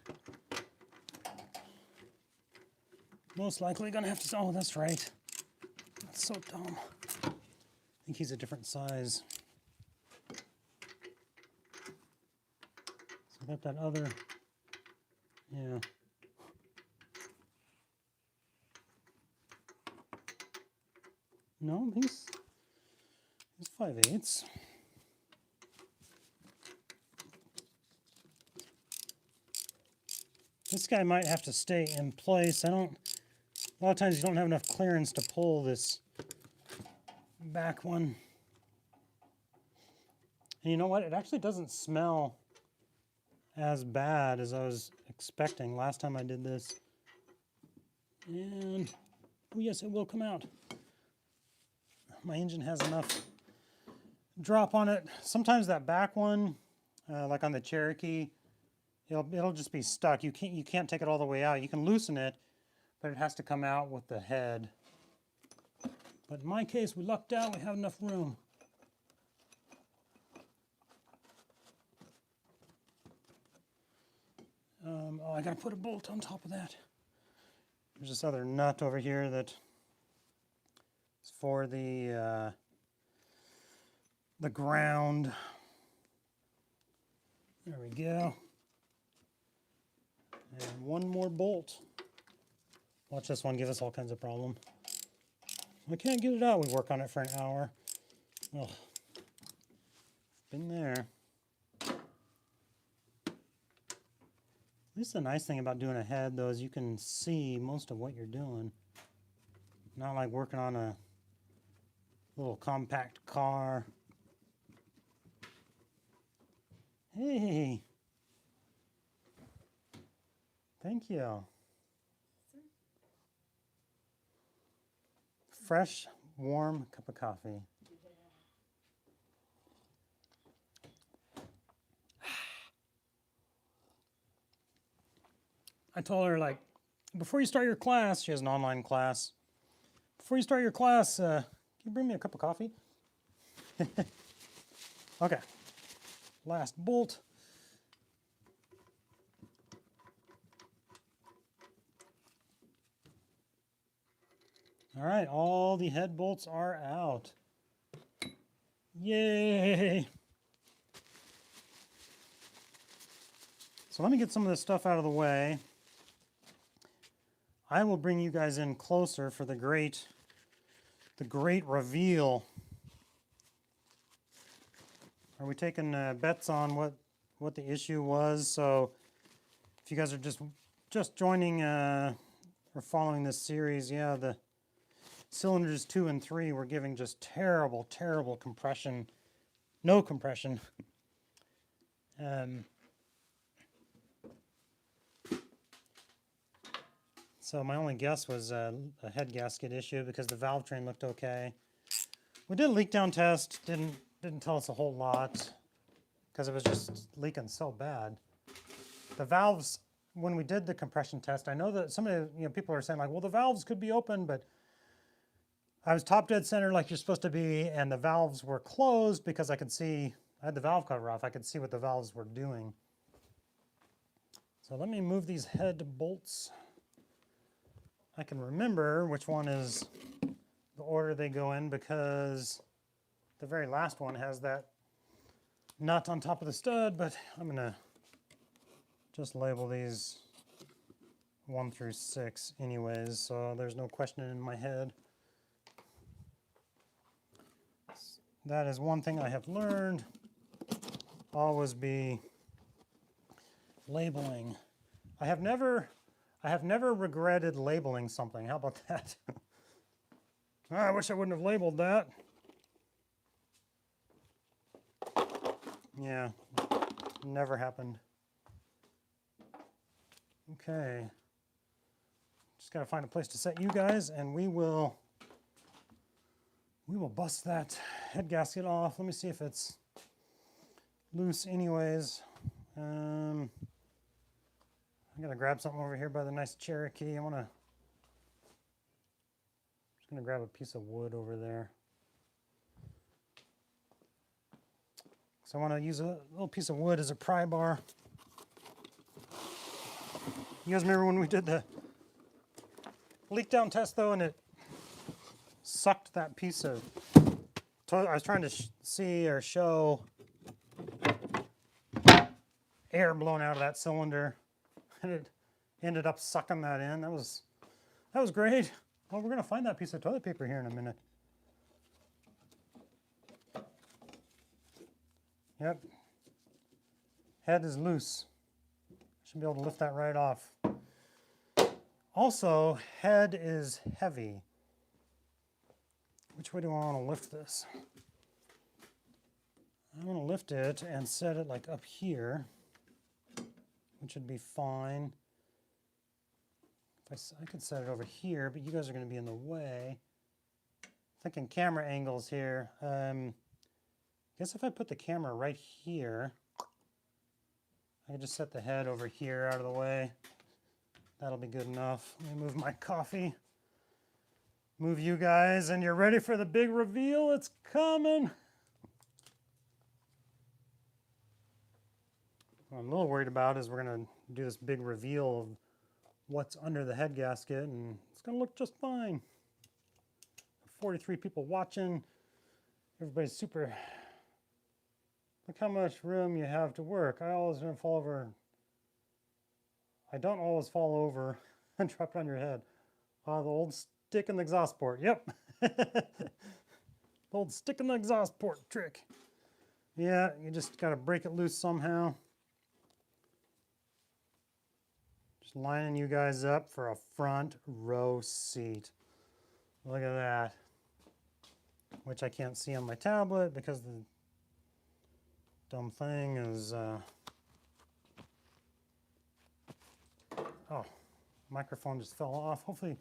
most likely gonna have to, oh, that's right. That's so dumb. I think he's a different size. So I got that other, yeah. No, he's 5/8. This guy might have to stay in place. A lot of times you don't have enough clearance to pull this back one. And you know what? It actually doesn't smell as bad as I was expecting last time I did this. And, oh yes, it will come out. My engine has enough drop on it. Sometimes that back one, like on the Cherokee, it'll just be stuck. You can't take it all the way out. You can loosen it, but it has to come out with the head. But in my case, we lucked out. We have enough room. Oh, I gotta put a bolt on top of that. There's this other nut over here that is for the ground. There we go. And one more bolt. Watch this one give us all kinds of problem. We can't get it out. We work on it for an hour. Oh, been there. At least the nice thing about doing a head, though, is you can see most of what you're doing. Not like working on a little compact car. Hey. Thank you. Fresh, warm cup of coffee. I told her, like, before you start your class, she has an online class. Before you start your class, can you bring me a cup of coffee? Okay. Last bolt. All right, all the head bolts are out. Yay! So let me get some of this stuff out of the way. I will bring you guys in closer for the great reveal. Are we taking bets on what the issue was? So if you guys are just joining or following this series, yeah, the cylinders 2 and 3 were giving just terrible, terrible compression. No compression. So my only guess was a head gasket issue because the valve train looked okay. We did a leak down test. Didn't tell us a whole lot because it was just leaking so bad. The valves, when we did the compression test, I know that some of the people are saying like, well, the valves could be open, but I was top dead center like you're supposed to be, and the valves were closed because I had the valve cover off. I could see what the valves were doing. So let me move these head bolts. I can remember which one is the order they go in because the very last one has that nut on top of the stud, but I'm gonna just label these 1 through 6 anyways, so there's no question in my head. That is one thing I have learned. Always be labeling. I have never regretted labeling something. How about that? I wish I wouldn't have labeled that. Yeah, never happened. Okay. Just gotta find a place to set you guys, and we will We will bust that head gasket off. Let me see if it's loose anyways. I gotta grab something over here by the nice Cherokee. Just gonna grab a piece of wood over there. So I want to use a little piece of wood as a pry bar. You guys remember when we did the leak down test though, and it sucked that piece of, I was trying to see or show air blown out of that cylinder, and it ended up sucking that in. That was great. Well, we're gonna find that piece of toilet paper here in a minute. Yep. Head is loose. Should be able to lift that right off. Also, head is heavy. Which way do I want to lift this? I'm going to lift it and set it like up here, which would be fine. If I could set it over here, but you guys are going to be in the way. Thinking camera angles here. I guess if I put the camera right here, I can just set the head over here out of the way. That'll be good enough. Let me move my coffee. Move you guys, and you're ready for the big reveal. It's coming. What I'm a little worried about is we're going to do this big reveal of what's under the head gasket, and it's going to look just fine. 43 people watching. Everybody's super. Look how much room you have to work. I always don't fall over. I don't always fall over and drop it on your head. The old stick in the exhaust port. Yep. The old stick in the exhaust port trick. Yeah, you just got to break it loose somehow. Just lining you guys up for a front row seat. Look at that. Which I can't see on my tablet because the dumb thing is, oh, microphone just fell off. Hopefully,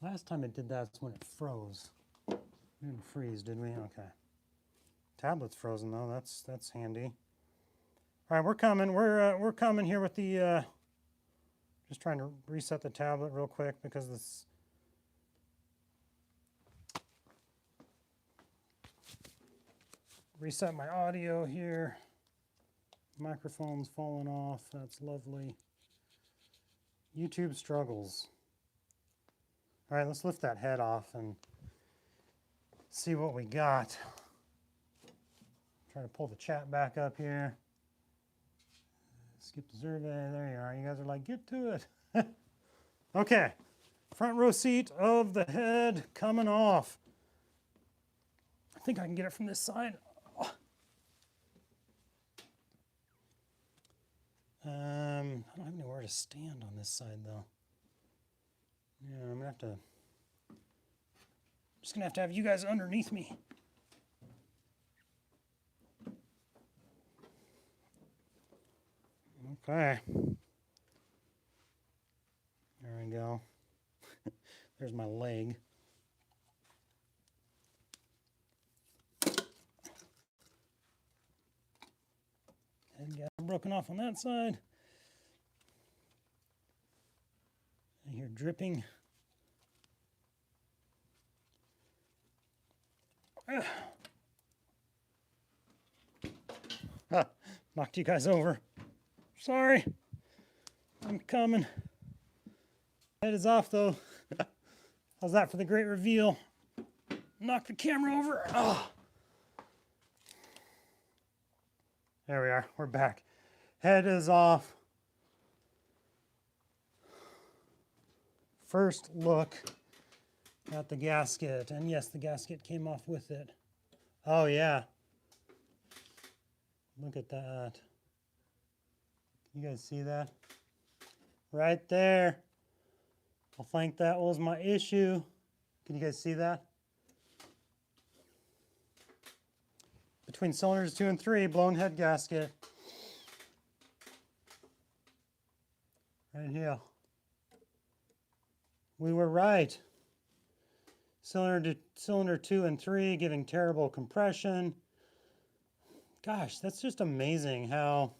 last time it did that's when it froze. We didn't freeze, did we? Okay. Tablet's frozen though. That's handy. All right, we're coming. We're coming here with the. Just trying to reset the tablet real quick because this. Reset my audio here. Microphone's falling off. That's lovely. YouTube struggles. All right, let's lift that head off and see what we got. Try to pull the chat back up here. Skip the survey. There you are. You guys are like, get to it. Okay. Front row seat of the head coming off. I think I can get it from this side. I don't have anywhere to stand on this side though. Yeah, I'm just gonna have to have you guys underneath me. Okay. There we go. There's my leg. Head got broken off on that side. I hear dripping. Knocked you guys over. Sorry. I'm coming. Head is off though. How's that for the great reveal? Knock the camera over. Oh. There we are. We're back. Head is off. First look at the gasket. And yes, the gasket came off with it. Oh yeah. Look at that. You guys see that? Right there. I think that was my issue. Can you guys see that? Between cylinders 2 and 3, blown head gasket. Right here. We were right. Cylinder 2 and 3 giving terrible compression. Gosh, that's just amazing how,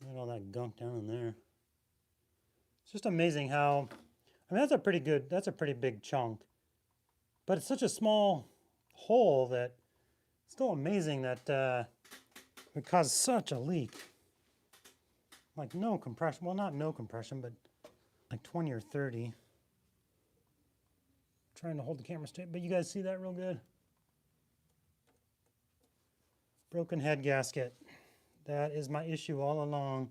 look at all that gunk down in there. It's just amazing how, I mean, that's a pretty big chunk, but it's such a small hole that it's still amazing that it caused such a leak. Like no compression, well, not no compression, but like 20 or 30. Trying to hold the camera straight, but you guys see that real good? Broken head gasket. That is my issue all along.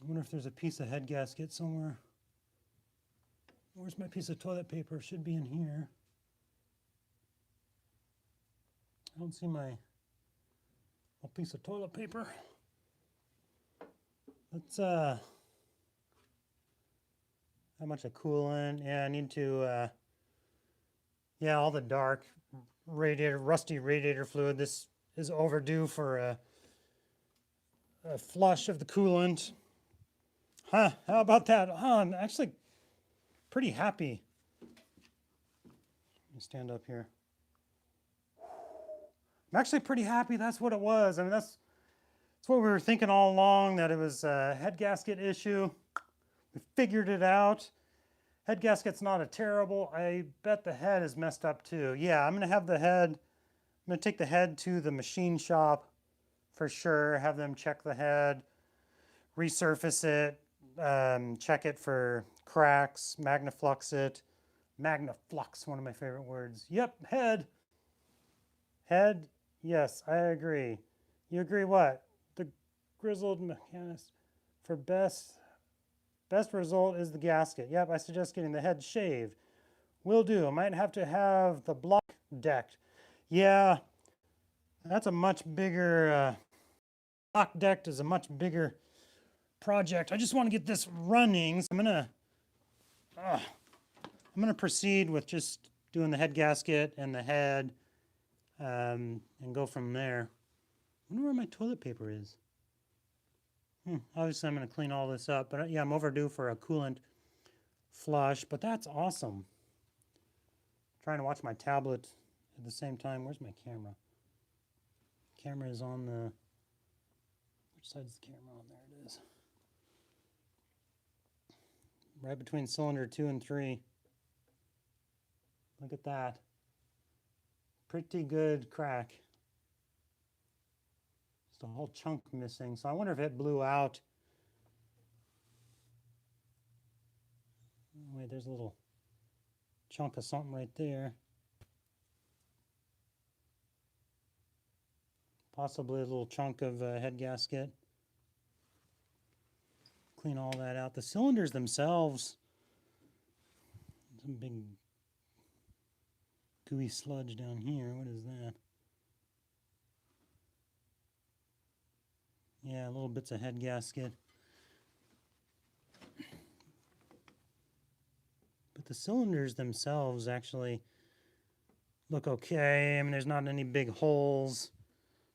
I wonder if there's a piece of head gasket somewhere. Where's my piece of toilet paper? Should be in here. I don't see my piece of toilet paper. Let's how much of coolant? Yeah, I need to yeah, all the dark radiator, rusty radiator fluid. This is overdue for a flush of the coolant. Huh, how about that? I'm actually pretty happy. Let me stand up here. I'm actually pretty happy that's what it was. I mean, that's what we were thinking all along, that it was a head gasket issue. We figured it out. Head gasket's not a terrible. I bet the head is messed up too. Yeah, I'm gonna take the head to the machine shop for sure, have them check the head, resurface it, check it for cracks, magnaflux it. Magnaflux, one of my favorite words. Yep, head. Head, yes, I agree. You agree what? The grizzled mechanist for best result is the gasket. Yep, I suggest getting the head shaved. Will do. I might have to have the block decked. Yeah, that's a much bigger, block decked is a much bigger project. I just want to get this running. So I'm gonna proceed with just doing the head gasket and the head, and go from there. I wonder where my toilet paper is. Obviously, I'm going to clean all this up, but yeah, I'm overdue for a coolant flush, but that's awesome. Trying to watch my tablet at the same time. Where's my camera? Camera is on the, which side is the camera on? There it is. Right between cylinder 2 and 3. Look at that. Pretty good crack. Just a whole chunk missing. So I wonder if it blew out. Wait, there's a little chunk of something right there. Possibly a little chunk of head gasket. Clean all that out. The cylinders themselves, some big gooey sludge down here. What is that? Yeah, little bits of head gasket. But the cylinders themselves actually look okay. I mean, there's not any big holes.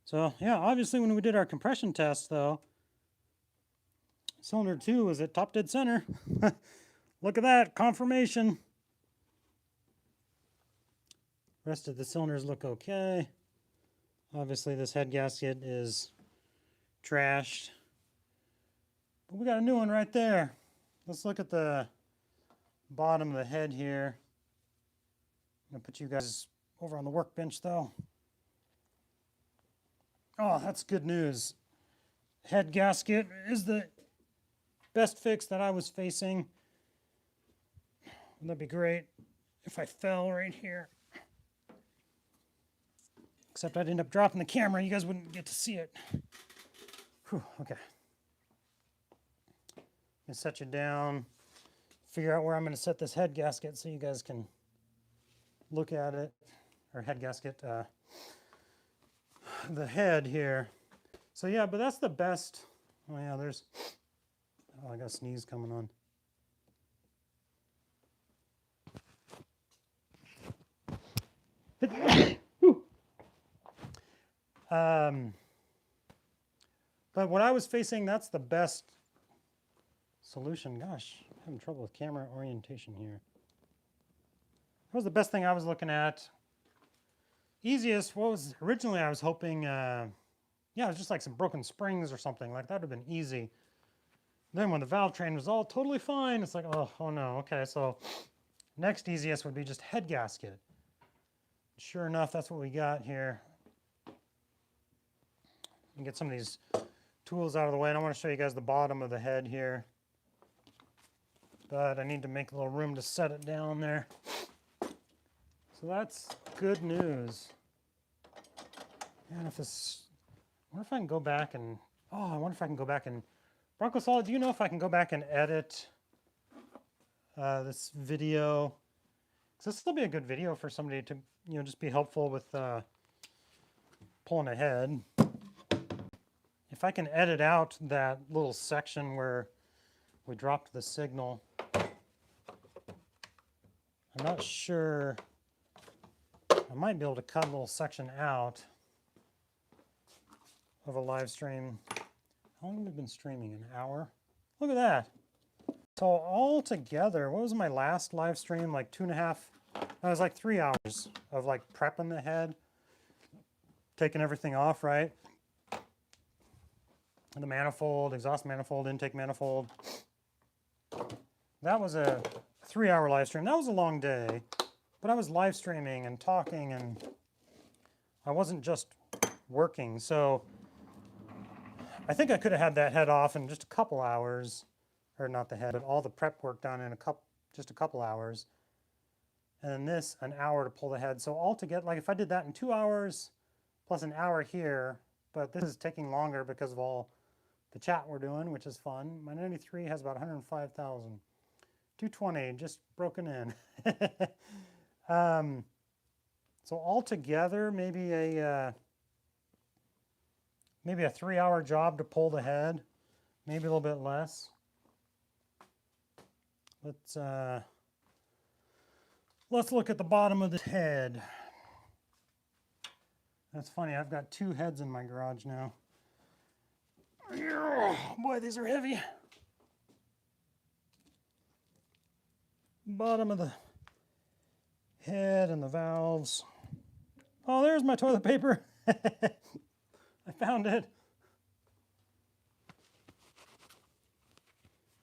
So, yeah, obviously when we did our compression test, though, cylinder 2 was at top dead center. Look at that, confirmation. Rest of the cylinders look okay. Obviously this head gasket is trashed. But we got a new one right there. Let's look at the bottom of the head here. I'm going to put you guys over on the workbench though. Oh, that's good news. Head gasket is the best fix that I was facing. Wouldn't that be great if I fell right here? Except I'd end up dropping the camera. You guys wouldn't get to see it. Whew, okay. I'm going to set you down, figure out where I'm going to set this head gasket so you guys can look at it. Or head gasket, the head here. So yeah, but that's the best. Oh yeah, there's, oh, I got a sneeze coming on. But what I was facing, that's the best solution. Gosh, I'm having trouble with camera orientation here. was the best thing I was looking at. Easiest, what was originally I was hoping, yeah, it was just like some broken springs or something. Like that would have been easy. Then when the valve train was all totally fine, it's like, oh no, okay, so next easiest would be just head gasket. Sure enough, that's what we got here. Get some of these tools out of the way, and I want to show you guys the bottom of the head here. But I need to make a little room to set it down there. So that's good news. And if this, I wonder if I can go back and, I wonder if I can go back and, JeepSolid, do you know if I can go back and edit this video? Because this will be a good video for somebody to, just be helpful with pulling ahead. If I can edit out that little section where we dropped the signal, I'm not sure. I might be able to cut a little section out of a live stream. How long have we been streaming? An hour? Look at that. So all together, what was my last live stream? Like 2.5, it was like 3 hours of like prepping the head, taking everything off, right? And the manifold, exhaust manifold, intake manifold. That was a 3-hour live stream. That was a long day, but I was live streaming and talking, and I wasn't just working. So I think I could have had that head off in just a couple hours, or not the head, but all the prep work done in just a couple hours. And then this, an hour to pull the head. So altogether, like if I did that in 2 hours, plus an hour here, but this is taking longer because of all the chat we're doing, which is fun. My 93 has about 105,000. 220 just broken in. So altogether, maybe a 3-hour job to pull the head, maybe a little bit less. Let's look at the bottom of the head. That's funny, I've got 2 heads in my garage now. Boy, these are heavy. Bottom of the head and the valves. Oh, there's my toilet paper. I found it.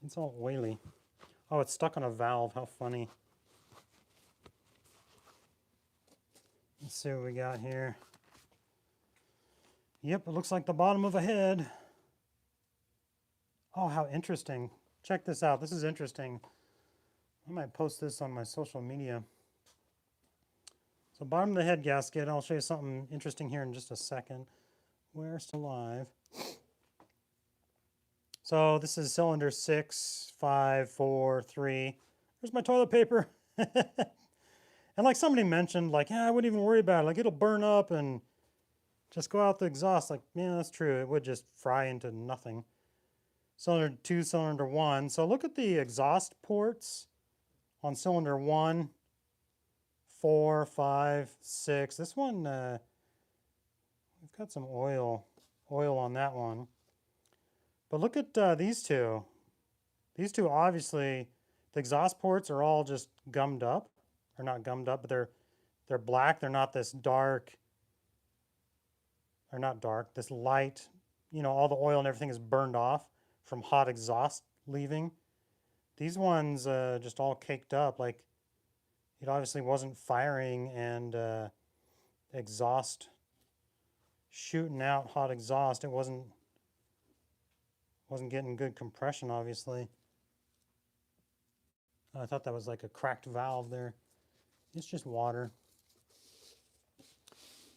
It's all oily. Oh, it's stuck on a valve. How funny. Let's see what we got here. Yep, it looks like the bottom of a head. Oh, how interesting. Check this out. This is interesting. I might post this on my social media. So bottom of the head gasket. I'll show you something interesting here in just a second. We're still live. So this is cylinder 6, 5, 4, 3. There's my toilet paper. And like somebody mentioned, like, yeah, I wouldn't even worry about it. Like it'll burn up and just go out the exhaust. Like, yeah, that's true. It would just fry into nothing. Cylinder 2, cylinder 1. So look at the exhaust ports on cylinder 1, 4, 5, 6. This one, we've got some oil on that one. But look at these two. These two, obviously, the exhaust ports are all just gummed up. Or not gummed up, but they're black. They're not this dark, or not dark, this light. You know, all the oil and everything is burned off from hot exhaust leaving. These ones just all caked up, like it obviously wasn't firing, and exhaust shooting out hot exhaust. It wasn't getting good compression, obviously. I thought that was like a cracked valve there. It's just water.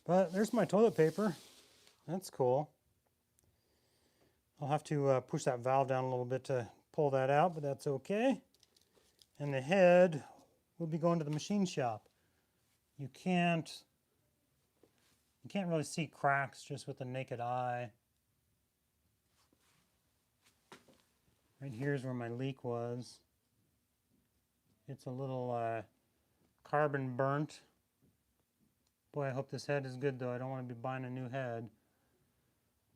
But there's my toilet paper. That's cool. I'll have to push that valve down a little bit to pull that out, but that's okay. And the head will be going to the machine shop. You can't really see cracks just with the naked eye. Right here's where my leak was. It's a little carbon burnt. Boy, I hope this head is good though. I don't want to be buying a new head.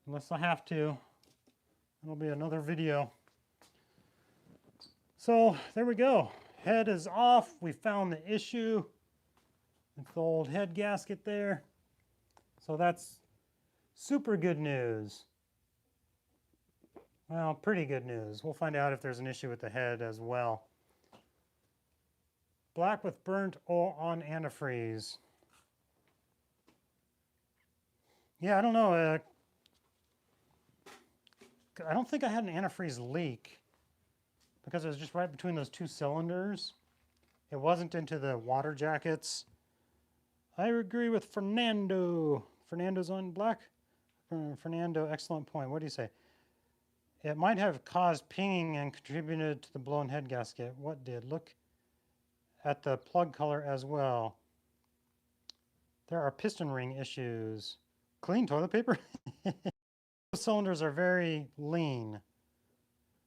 Unless I have to. It'll be another video. So there we go. Head is off. We found the issue. It's the old head gasket there. So that's super good news. Well, pretty good news. We'll find out if there's an issue with the head as well. Black with burnt oil on antifreeze. Yeah, I don't know. I don't think I had an antifreeze leak because it was just right between those two cylinders. It wasn't into the water jackets. I agree with Fernando. Fernando's on black. Fernando, excellent point. What do you say? It might have caused pinging and contributed to the blown head gasket. What did? Look at the plug color as well. There are piston ring issues. Clean toilet paper? Those cylinders are very lean.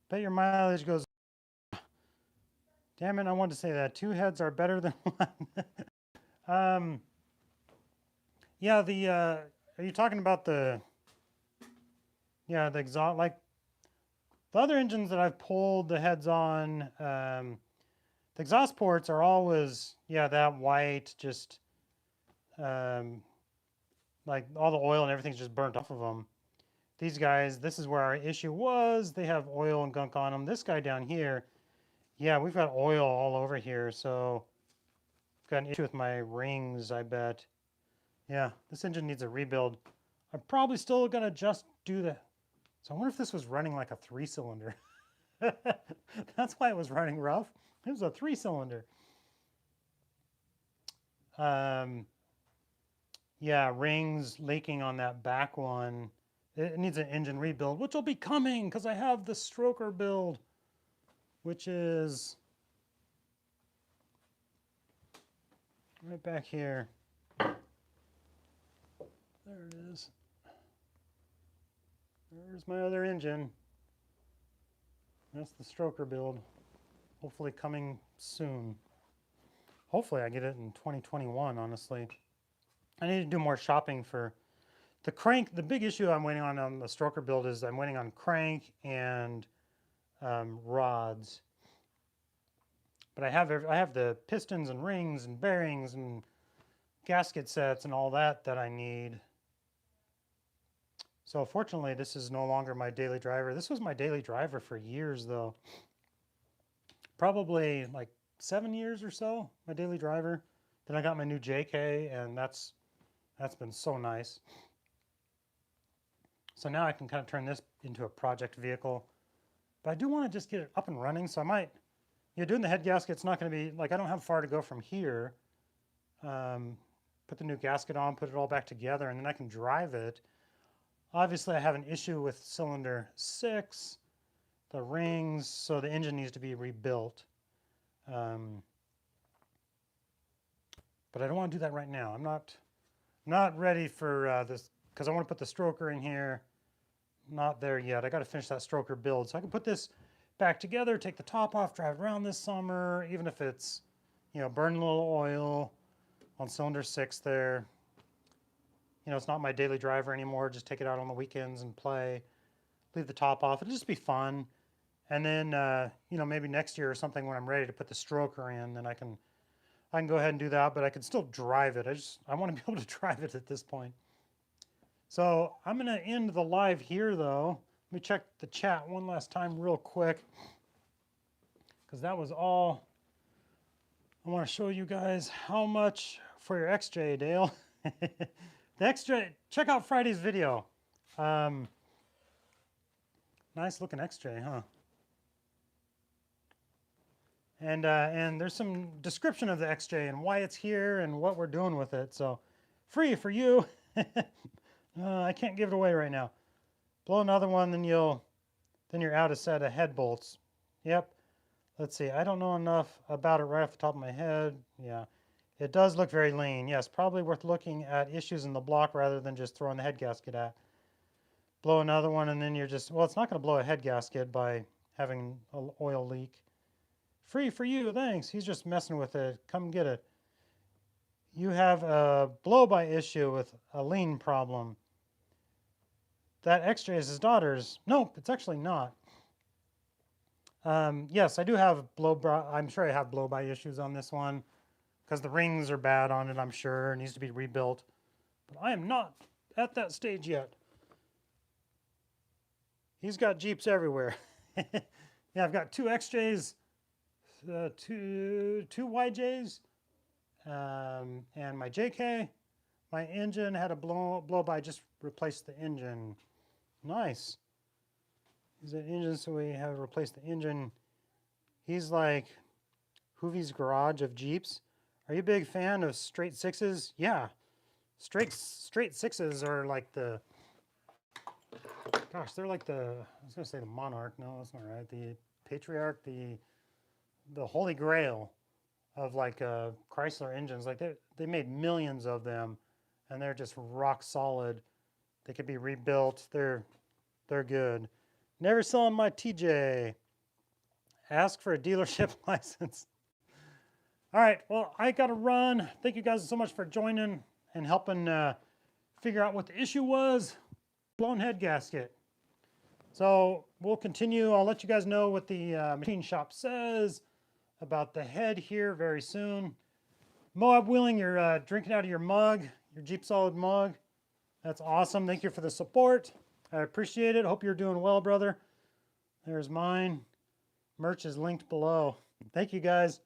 Bet your mileage goes. Damn it, I wanted to say that. Two heads are better than one. Yeah, are you talking about the exhaust, like the other engines that I've pulled the heads on, the exhaust ports are always, that white, just, like all the oil and everything's just burnt off of them. These guys, this is where our issue was. They have oil and gunk on them. This guy down here, we've got oil all over here, so I've got an issue with my rings, I bet. Yeah, this engine needs a rebuild. I'm probably still gonna just do the. So I wonder if this was running like a 3-cylinder. That's why it was running rough. It was a 3-cylinder. Yeah, rings leaking on that back one. It needs an engine rebuild, which will be coming because I have the stroker build, which is right back here. There it is. There's my other engine. That's the stroker build. Hopefully coming soon. Hopefully I get it in 2021, honestly. I need to do more shopping for the crank. The big issue I'm waiting on the stroker build is I'm waiting on crank and rods. But I have the pistons and rings and bearings and gasket sets and all that I need. So fortunately, this is no longer my daily driver. This was my daily driver for years, though. Probably like 7 years or so, my daily driver. Then I got my new JK, and that's been so nice. So now I can kind of turn this into a project vehicle. But I do want to just get it up and running, so I might, doing the head gasket's not going to be, like I don't have far to go from here. Put the new gasket on, put it all back together, and then I can drive it. Obviously, I have an issue with cylinder 6, the rings, so the engine needs to be rebuilt. But I don't want to do that right now. I'm not ready for this, because I want to put the stroker in here. Not there yet. I got to finish that stroker build. So I can put this back together, take the top off, drive around this summer, even if it's, burn a little oil on cylinder 6 there. It's not my daily driver anymore. Just take it out on the weekends and play. Leave the top off. It'll just be fun. And then, maybe next year or something when I'm ready to put the stroker in, then I can go ahead and do that, but I can still drive it. I want to be able to drive it at this point. So I'm going to end the live here, though. Let me check the chat one last time real quick, because that was all. I want to show you guys how much for your XJ, Dale. The XJ, check out Friday's video. Nice looking XJ, huh? And there's some description of the XJ and why it's here and what we're doing with it. So free for you. I can't give it away right now. Blow another one, then you're out a set of head bolts. Yep. Let's see. I don't know enough about it right off the top of my head. Yeah. It does look very lean. Yes, probably worth looking at issues in the block rather than just throwing the head gasket at. Blow another one, and then you're just, well, it's not going to blow a head gasket by having an oil leak. Free for you, thanks. He's just messing with it. Come get it. You have a blow-by issue with a lean problem. That XJ is his daughter's. Nope, it's actually not. Yes, I do have blow-by. I'm sure I have blow-by issues on this one. because the rings are bad on it, I'm sure. It needs to be rebuilt. But I am not at that stage yet. He's got Jeeps everywhere. Yeah, I've got two XJs, two YJs, and my JK. My engine had a blow by, just replaced the engine. Nice. He's an engine, so we have replaced the engine. He's like Hoovie's Garage of Jeeps. Are you a big fan of straight sixes? Yeah. Straight sixes are like the, gosh, they're like the, I was going to say the monarch. No, that's not right. The patriarch, the holy grail of like Chrysler engines. Like they made millions of them, and they're just rock solid. They could be rebuilt. They're good. Never selling my TJ. Ask for a dealership license. All right, well, I got to run. Thank you guys so much for joining and helping figure out what the issue was. Blown head gasket. So we'll continue. I'll let you guys know what the machine shop says about the head here very soon. Moab Wheeling, you're drinking out of your mug, your JeepSolid mug. That's awesome. Thank you for the support. I appreciate it. Hope you're doing well, brother. There's mine. Merch is linked below. Thank you, guys.